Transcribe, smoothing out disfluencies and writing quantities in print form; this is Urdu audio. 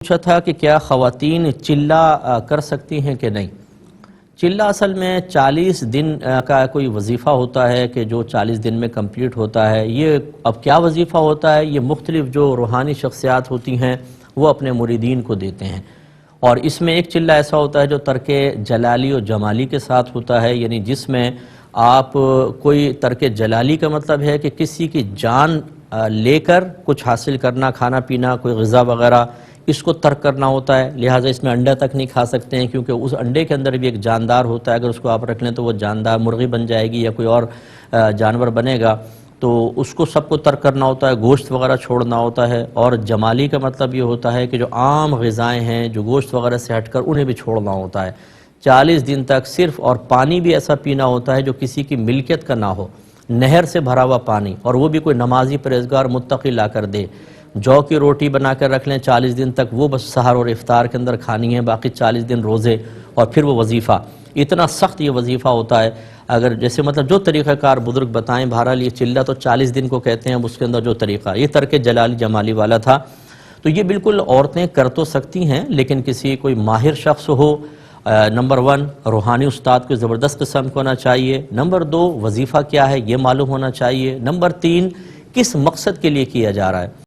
پوچھا تھا کہ کیا خواتین چلہ کر سکتی ہیں کہ نہیں۔ چلہ اصل میں 40 دن کا کوئی وظیفہ ہوتا ہے کہ جو 40 دن میں کمپلیٹ ہوتا ہے۔ یہ اب کیا وظیفہ ہوتا ہے، یہ مختلف جو روحانی شخصیات ہوتی ہیں وہ اپنے مریدین کو دیتے ہیں، اور اس میں ایک چلہ ایسا ہوتا ہے جو ترک جلالی و جمالی کے ساتھ ہوتا ہے، یعنی جس میں آپ کوئی ترک جلالی کا مطلب ہے کہ کسی کی جان لے کر کچھ حاصل کرنا، کھانا پینا، کوئی غذا وغیرہ، اس کو ترک کرنا ہوتا ہے، لہٰذا اس میں انڈا تک نہیں کھا سکتے ہیں کیونکہ اس انڈے کے اندر بھی ایک جاندار ہوتا ہے، اگر اس کو آپ رکھ لیں تو وہ جاندار مرغی بن جائے گی یا کوئی اور جانور بنے گا، تو اس کو سب کو ترک کرنا ہوتا ہے، گوشت وغیرہ چھوڑنا ہوتا ہے۔ اور جمالی کا مطلب یہ ہوتا ہے کہ جو عام غذائیں ہیں جو گوشت وغیرہ سے ہٹ کر انہیں بھی چھوڑنا ہوتا ہے۔ 40 دن تک صرف، اور پانی بھی ایسا پینا ہوتا ہے جو کسی کی ملکیت کا نہ ہو، نہر سے بھرا ہوا پانی، اور وہ بھی کوئی نمازی پرہیزگار متقی لا کر دے۔ جو کی روٹی بنا کر رکھ لیں 40 دن تک، وہ بس سحر اور افطار کے اندر کھانی ہے، باقی 40 دن روزے، اور پھر وہ وظیفہ۔ اتنا سخت یہ وظیفہ ہوتا ہے، اگر جیسے مطلب جو طریقہ کار بزرگ بتائیں، بہرحال یہ چلہ تو 40 دن کو کہتے ہیں، اس کے اندر جو طریقہ، یہ ترک جلالی جمالی والا تھا، تو یہ بالکل عورتیں کر تو سکتی ہیں، لیکن کسی کوئی ماہر شخص ہو، نمبر 1 روحانی استاد کو زبردست قسم کو ہونا چاہیے، نمبر 2 وظیفہ کیا ہے یہ معلوم ہونا چاہیے، نمبر 3 کس مقصد کے لیے کیا جا رہا ہے۔